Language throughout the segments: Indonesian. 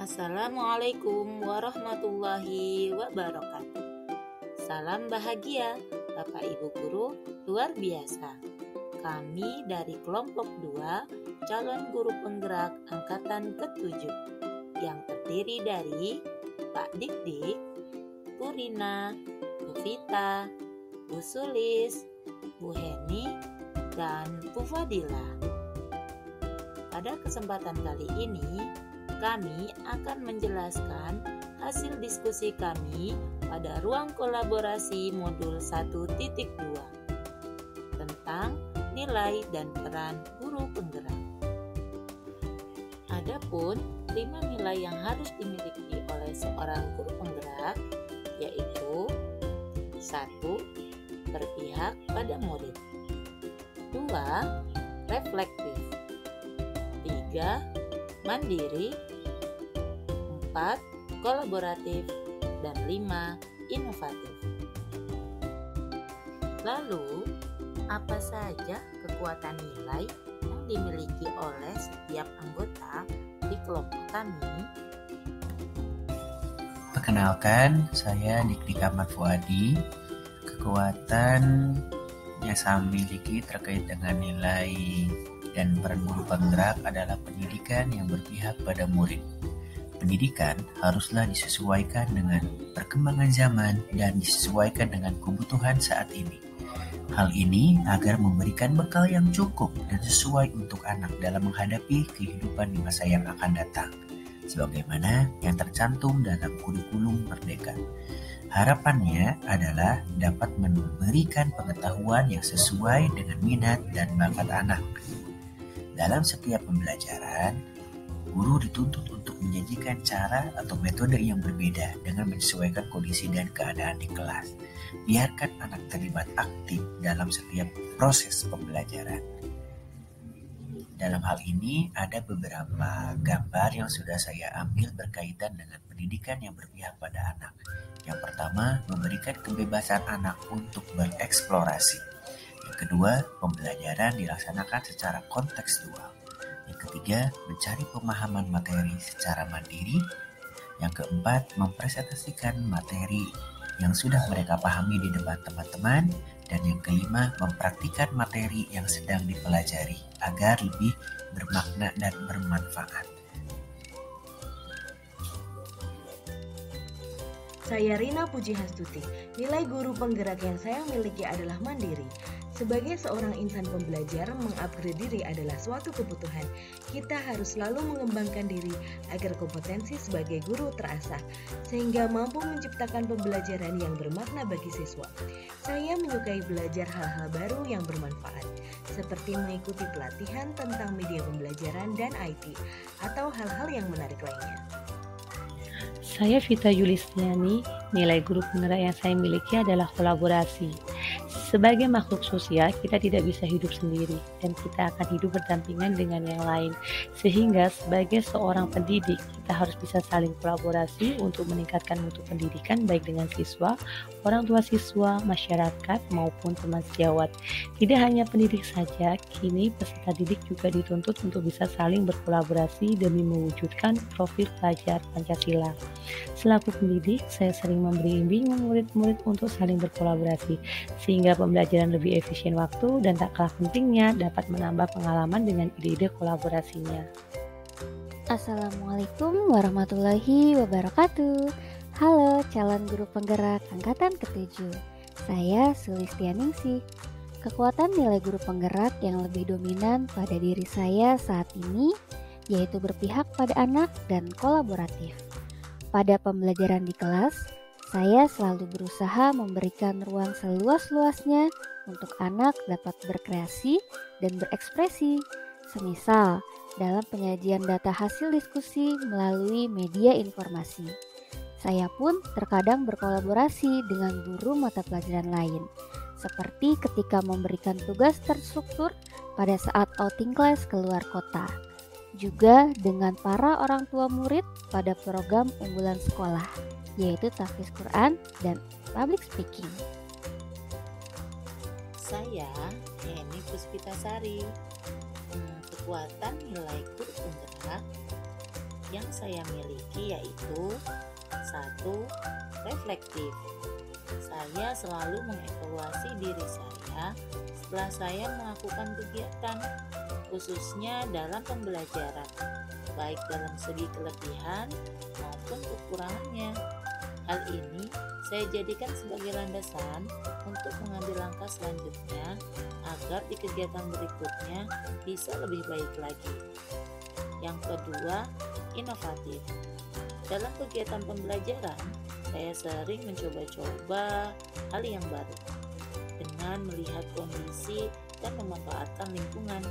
Assalamualaikum warahmatullahi wabarakatuh. Salam bahagia Bapak Ibu Guru luar biasa. Kami dari kelompok 2 calon guru penggerak angkatan ke-7 yang terdiri dari Pak Dik-Dik, Bu Rina, Bu Vita, Bu Sulis, Bu Heni, dan Bu Fadila. Pada kesempatan kali ini kami akan menjelaskan hasil diskusi kami pada ruang kolaborasi modul 1.2 tentang nilai dan peran guru penggerak. Adapun 5 nilai yang harus dimiliki oleh seorang guru penggerak yaitu 1. Berpihak pada murid, 2. Reflektif, 3. Mandiri, 4. Kolaboratif, dan 5. Inovatif. Lalu, apa saja kekuatan nilai yang dimiliki oleh setiap anggota di kelompok kami? Perkenalkan, saya Dik-Dik Ahmad Fuadi. Kekuatan yang saya miliki terkait dengan nilai dan peran guru penggerak adalah pendidikan yang berpihak pada murid. Pendidikan haruslah disesuaikan dengan perkembangan zaman dan disesuaikan dengan kebutuhan saat ini. Hal ini agar memberikan bekal yang cukup dan sesuai untuk anak dalam menghadapi kehidupan di masa yang akan datang, sebagaimana yang tercantum dalam kurikulum Merdeka. Harapannya adalah dapat memberikan pengetahuan yang sesuai dengan minat dan bakat anak. Dalam setiap pembelajaran, guru dituntut untuk menyajikan cara atau metode yang berbeda dengan menyesuaikan kondisi dan keadaan di kelas. Biarkan anak terlibat aktif dalam setiap proses pembelajaran. Dalam hal ini, ada beberapa gambar yang sudah saya ambil berkaitan dengan pendidikan yang berpihak pada anak. Yang pertama, memberikan kebebasan anak untuk bereksplorasi. Yang kedua, pembelajaran dilaksanakan secara kontekstual. Yang ketiga, mencari pemahaman materi secara mandiri. Yang keempat, mempresentasikan materi yang sudah mereka pahami di depan teman-teman. Dan yang kelima, mempraktikkan materi yang sedang dipelajari agar lebih bermakna dan bermanfaat. Saya Rina Puji Hastuti. Nilai guru penggerak yang saya miliki adalah mandiri. Sebagai seorang insan pembelajar, mengupgrade diri adalah suatu kebutuhan. Kita harus selalu mengembangkan diri agar kompetensi sebagai guru terasah, sehingga mampu menciptakan pembelajaran yang bermakna bagi siswa. Saya menyukai belajar hal-hal baru yang bermanfaat, seperti mengikuti pelatihan tentang media pembelajaran dan IT, atau hal-hal yang menarik lainnya. Saya Vita Yulistiani, nilai guru penggerak yang saya miliki adalah kolaborasi. Sebagai makhluk sosial, kita tidak bisa hidup sendiri dan kita akan hidup berdampingan dengan yang lain. Sehingga sebagai seorang pendidik, kita harus bisa saling kolaborasi untuk meningkatkan mutu pendidikan baik dengan siswa, orang tua siswa, masyarakat, maupun teman sejawat. Tidak hanya pendidik saja, kini peserta didik juga dituntut untuk bisa saling berkolaborasi demi mewujudkan profil pelajar Pancasila. Selaku pendidik, saya sering memberi bimbingan murid-murid untuk saling berkolaborasi, sehingga pembelajaran lebih efisien waktu dan tak kalah pentingnya dapat menambah pengalaman dengan ide-ide kolaborasinya. Assalamualaikum warahmatullahi wabarakatuh. Halo calon guru penggerak angkatan ke-7. Saya Sulistianingsih. Kekuatan nilai guru penggerak yang lebih dominan pada diri saya saat ini yaitu berpihak pada anak dan kolaboratif. Pada pembelajaran di kelas, saya selalu berusaha memberikan ruang seluas-luasnya untuk anak dapat berkreasi dan berekspresi. Semisal, dalam penyajian data hasil diskusi melalui media informasi. Saya pun terkadang berkolaborasi dengan guru mata pelajaran lain, seperti ketika memberikan tugas terstruktur pada saat outing kelas keluar kota. Juga dengan para orang tua murid pada program unggulan sekolah, yaitu tahfiz Quran dan public speaking. Saya Heni Puspitasari. Kekuatan nilai guru penggerak yang saya miliki yaitu 1. Reflektif. Saya selalu mengevaluasi diri saya setelah saya melakukan kegiatan, khususnya dalam pembelajaran, baik dalam segi kelebihan maupun kekurangannya. Hal ini saya jadikan sebagai landasan untuk mengambil langkah selanjutnya agar di kegiatan berikutnya bisa lebih baik lagi. Yang kedua, inovatif. Dalam kegiatan pembelajaran, saya sering mencoba-coba hal yang baru dengan melihat kondisi dan memanfaatkan lingkungan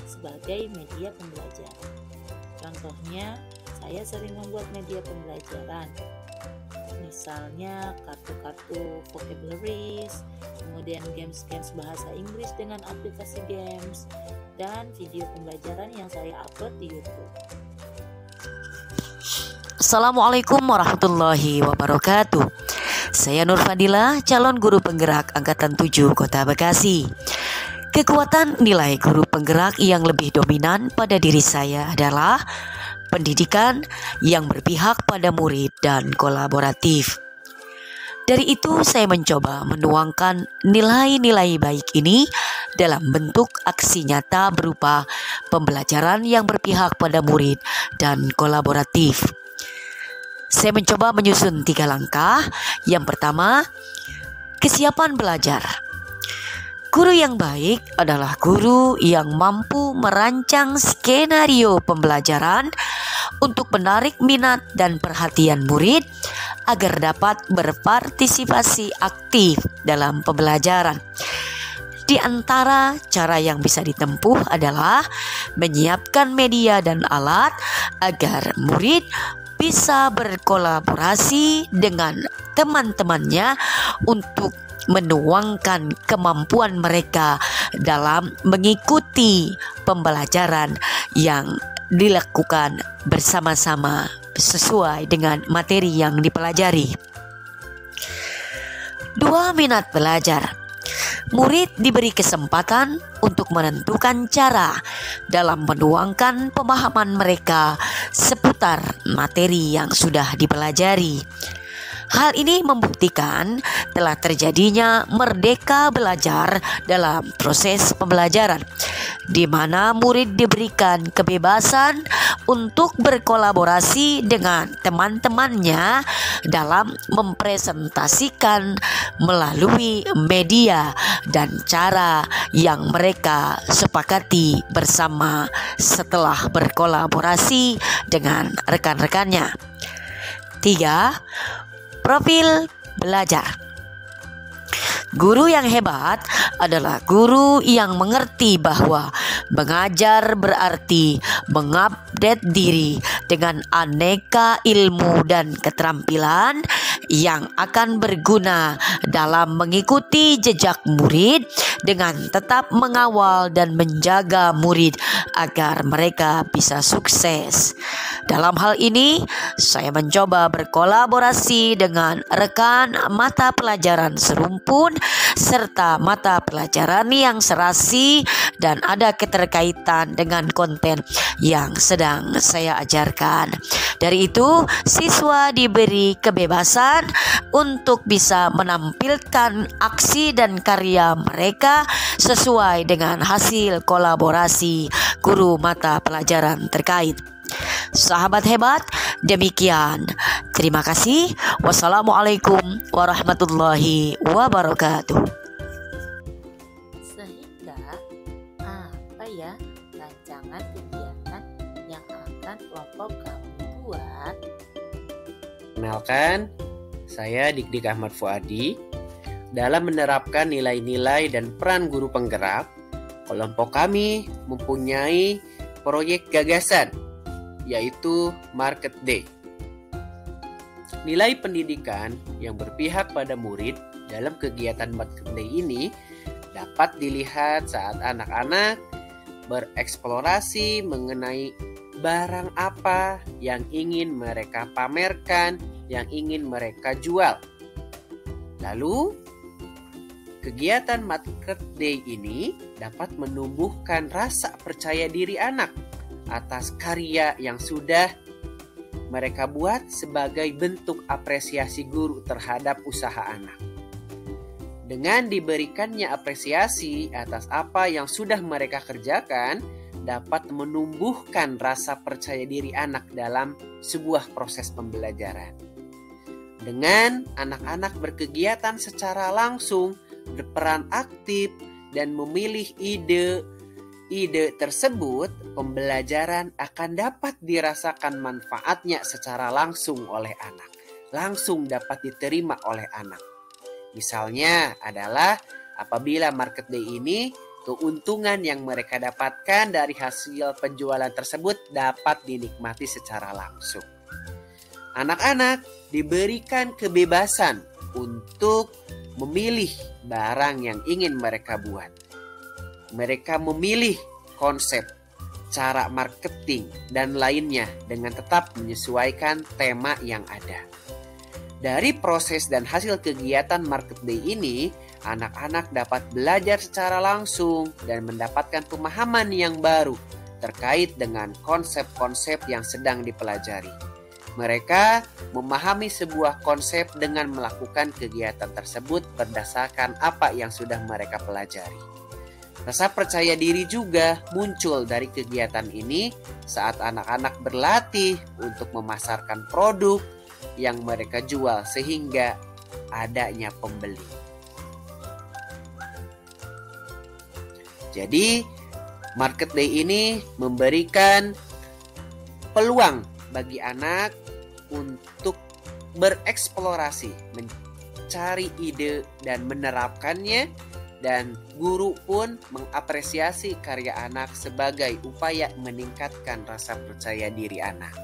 sebagai media pembelajaran. Contohnya, saya sering membuat media pembelajaran, misalnya kartu-kartu vocabularies, kemudian games-games bahasa Inggris dengan aplikasi games, dan video pembelajaran yang saya upload di YouTube. Assalamualaikum warahmatullahi wabarakatuh. Saya Nur Fadila, calon guru penggerak Angkatan 7 Kota Bekasi. Kekuatan nilai guru penggerak yang lebih dominan pada diri saya adalah pendidikan yang berpihak pada murid dan kolaboratif. Dari itu saya mencoba menuangkan nilai-nilai baik ini dalam bentuk aksi nyata berupa pembelajaran yang berpihak pada murid dan kolaboratif. Saya mencoba menyusun 3 langkah. Yang pertama, kesiapan belajar. Guru yang baik adalah guru yang mampu merancang skenario pembelajaran untuk menarik minat dan perhatian murid agar dapat berpartisipasi aktif dalam pembelajaran. Di antara cara yang bisa ditempuh adalah menyiapkan media dan alat agar murid bisa berkolaborasi dengan teman-temannya untuk menuangkan kemampuan mereka dalam mengikuti pembelajaran yang dilakukan bersama-sama sesuai dengan materi yang dipelajari. 2. Minat belajar. Murid diberi kesempatan untuk menentukan cara dalam menuangkan pemahaman mereka seputar materi yang sudah dipelajari. Hal ini membuktikan telah terjadinya merdeka belajar dalam proses pembelajaran, di mana murid diberikan kebebasan untuk berkolaborasi dengan teman-temannya dalam mempresentasikan melalui media dan cara yang mereka sepakati bersama setelah berkolaborasi dengan rekan-rekannya. 3. Profil belajar. Guru yang hebat adalah guru yang mengerti bahwa mengajar berarti mengupdate diri dengan aneka ilmu dan keterampilan yang akan berguna dalam mengikuti jejak murid dengan tetap mengawal dan menjaga murid agar mereka bisa sukses. Dalam hal ini, saya mencoba berkolaborasi dengan rekan mata pelajaran serumpun serta mata pelajaran yang serasi dan ada keterkaitan dengan konten yang sedang saya ajarkan. Dari itu, siswa diberi kebebasan untuk bisa menampilkan aksi dan karya mereka sesuai dengan hasil kolaborasi guru mata pelajaran terkait. Sahabat hebat, demikian. Terima kasih. Wassalamualaikum warahmatullahi wabarakatuh. Sehingga apa ya rancangan kegiatan yang akan kelompok kamu buat? Kenalkan, saya Dik Ahmad Fuadi. Dalam menerapkan nilai-nilai dan peran guru penggerak, kelompok kami mempunyai proyek gagasan, yaitu Market Day. Nilai pendidikan yang berpihak pada murid dalam kegiatan Market Day ini dapat dilihat saat anak-anak bereksplorasi mengenai barang apa yang ingin mereka pamerkan, yang ingin mereka jual. Lalu, kegiatan Market Day ini dapat menumbuhkan rasa percaya diri anak atas karya yang sudah mereka buat sebagai bentuk apresiasi guru terhadap usaha anak. Dengan diberikannya apresiasi atas apa yang sudah mereka kerjakan, dapat menumbuhkan rasa percaya diri anak dalam sebuah proses pembelajaran. Dengan anak-anak berkegiatan secara langsung, berperan aktif, dan memilih ide tersebut, pembelajaran akan dapat dirasakan manfaatnya secara langsung oleh anak, langsung dapat diterima oleh anak. Misalnya adalah apabila market day ini, keuntungan yang mereka dapatkan dari hasil penjualan tersebut dapat dinikmati secara langsung. Anak-anak diberikan kebebasan untuk memilih barang yang ingin mereka buat. Mereka memilih konsep, cara marketing, dan lainnya dengan tetap menyesuaikan tema yang ada. Dari proses dan hasil kegiatan market day ini, anak-anak dapat belajar secara langsung dan mendapatkan pemahaman yang baru terkait dengan konsep-konsep yang sedang dipelajari. Mereka memahami sebuah konsep dengan melakukan kegiatan tersebut berdasarkan apa yang sudah mereka pelajari. Rasa percaya diri juga muncul dari kegiatan ini saat anak-anak berlatih untuk memasarkan produk yang mereka jual sehingga adanya pembeli. Jadi, market day ini memberikan peluang bagi anak untuk bereksplorasi, mencari ide dan menerapkannya, dan guru pun mengapresiasi karya anak sebagai upaya meningkatkan rasa percaya diri anak.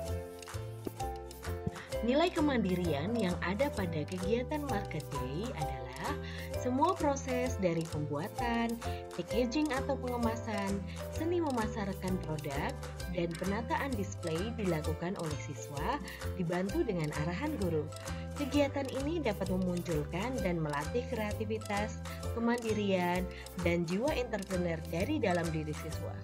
Nilai kemandirian yang ada pada kegiatan market day adalah semua proses dari pembuatan, packaging atau pengemasan, seni memasarkan produk, dan penataan display dilakukan oleh siswa dibantu dengan arahan guru. Kegiatan ini dapat memunculkan dan melatih kreativitas, kemandirian, dan jiwa entrepreneur dari dalam diri siswa.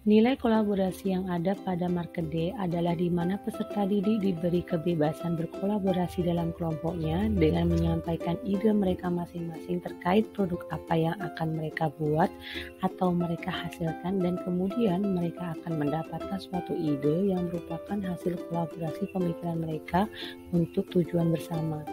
Nilai kolaborasi yang ada pada market day adalah di mana peserta didik diberi kebebasan berkolaborasi dalam kelompoknya dengan menyampaikan ide mereka masing-masing terkait produk apa yang akan mereka buat atau mereka hasilkan, dan kemudian mereka akan mendapatkan suatu ide yang merupakan hasil kolaborasi pemikiran mereka untuk tujuan bersama.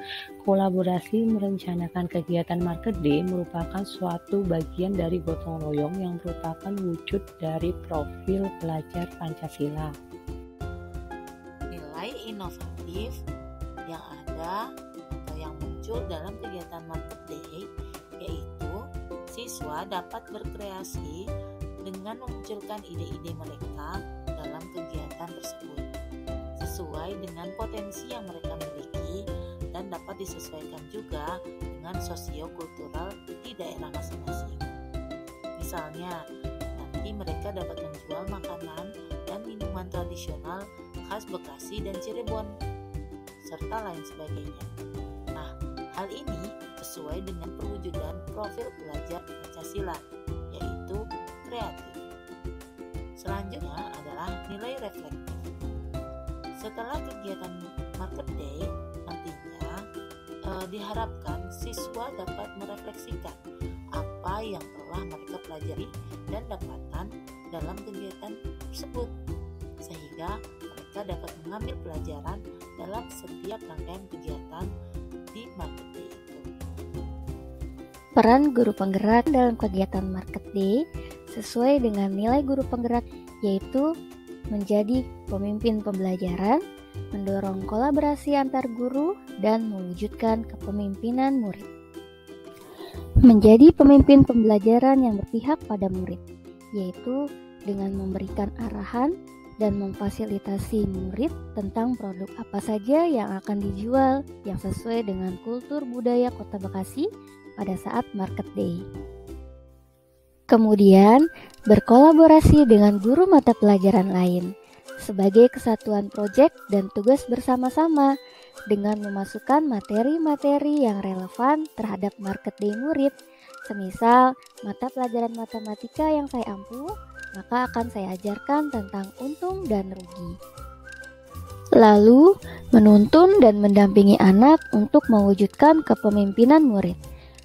Kolaborasi merencanakan kegiatan market day merupakan suatu bagian dari gotong royong yang merupakan wujud dari profil pelajar Pancasila. Nilai inovatif yang ada atau yang muncul dalam kegiatan market day yaitu siswa dapat berkreasi dengan memunculkan ide-ide mereka dalam kegiatan tersebut sesuai dengan potensi yang mereka miliki dan dapat disesuaikan juga dengan sosio-kultural di daerah masing-masing. Misalnya, nanti mereka dapat menjual makanan dan minuman tradisional khas Bekasi dan Cirebon, serta lain sebagainya. Nah, hal ini sesuai dengan perwujudan profil pelajar Pancasila, yaitu kreatif. Selanjutnya adalah nilai reflektif. Setelah kegiatan market day, nantinya diharapkan siswa dapat merefleksikan apa yang telah mereka pelajari dan dapatkan dalam kegiatan tersebut, sehingga mereka dapat mengambil pelajaran dalam setiap rangkaian kegiatan di market day itu. Peran guru penggerak dalam kegiatan market day sesuai dengan nilai guru penggerak, yaitu menjadi pemimpin pembelajaran, mendorong kolaborasi antar guru, dan mewujudkan kepemimpinan murid. Menjadi pemimpin pembelajaran yang berpihak pada murid, yaitu dengan memberikan arahan dan memfasilitasi murid tentang produk apa saja yang akan dijual yang sesuai dengan kultur budaya Kota Bekasi pada saat market day. Kemudian, berkolaborasi dengan guru mata pelajaran lain sebagai kesatuan proyek dan tugas bersama-sama dengan memasukkan materi-materi yang relevan terhadap market day murid. Semisal mata pelajaran matematika yang saya ampuh, maka akan saya ajarkan tentang untung dan rugi. Lalu, menuntun dan mendampingi anak untuk mewujudkan kepemimpinan murid,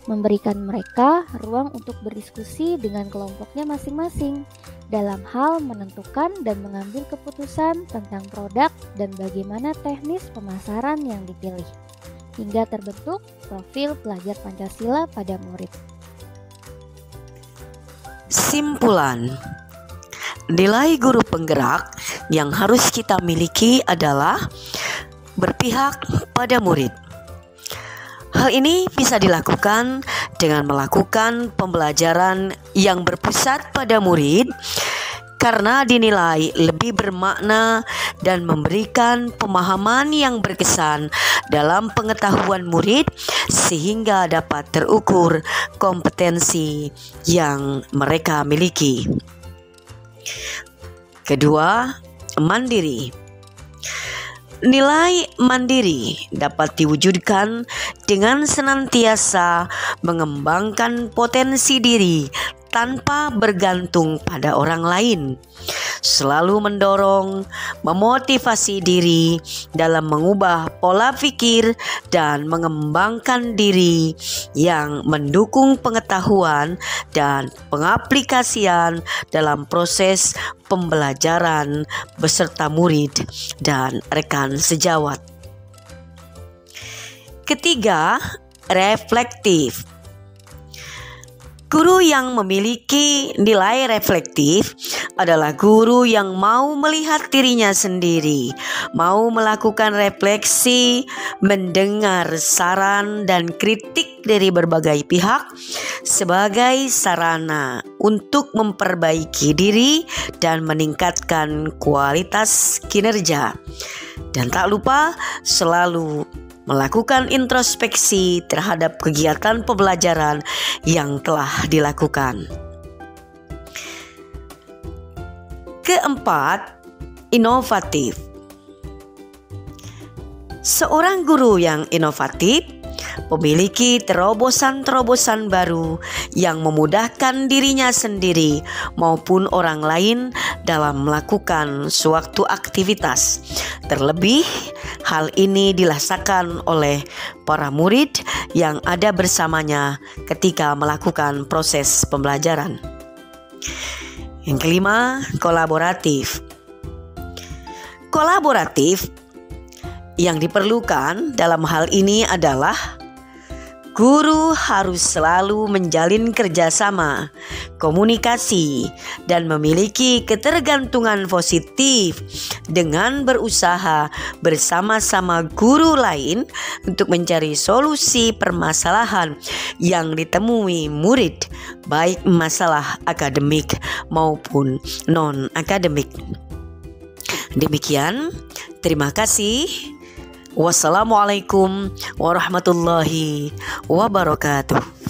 memberikan mereka ruang untuk berdiskusi dengan kelompoknya masing-masing dalam hal menentukan dan mengambil keputusan tentang produk dan bagaimana teknis pemasaran yang dipilih, hingga terbentuk profil pelajar Pancasila pada murid. Simpulan, nilai guru penggerak yang harus kita miliki adalah berpihak pada murid. Hal ini bisa dilakukan dengan melakukan pembelajaran yang berpusat pada murid karena dinilai lebih bermakna dan memberikan pemahaman yang berkesan dalam pengetahuan murid sehingga dapat terukur kompetensi yang mereka miliki. Kedua, mandiri. Nilai mandiri dapat diwujudkan dengan senantiasa mengembangkan potensi diri tanpa bergantung pada orang lain, selalu mendorong, memotivasi diri dalam mengubah pola pikir dan mengembangkan diri yang mendukung pengetahuan dan pengaplikasian dalam proses pembelajaran beserta murid dan rekan sejawat. Ketiga, reflektif. Guru yang memiliki nilai reflektif adalah guru yang mau melihat dirinya sendiri, mau melakukan refleksi, mendengar saran dan kritik dari berbagai pihak sebagai sarana untuk memperbaiki diri dan meningkatkan kualitas kinerja. Dan tak lupa selalu melakukan introspeksi terhadap kegiatan pembelajaran yang telah dilakukan. Keempat, inovatif. Seorang guru yang inovatif memiliki terobosan-terobosan baru yang memudahkan dirinya sendiri maupun orang lain dalam melakukan suatu aktivitas. Terlebih, hal ini dirasakan oleh para murid yang ada bersamanya ketika melakukan proses pembelajaran. Yang kelima, kolaboratif. Kolaboratif yang diperlukan dalam hal ini adalah guru harus selalu menjalin kerjasama, komunikasi, dan memiliki ketergantungan positif dengan berusaha bersama-sama guru lain untuk mencari solusi permasalahan yang ditemui murid, baik masalah akademik maupun non-akademik. Demikian, terima kasih. Wassalamualaikum warahmatullahi wabarakatuh.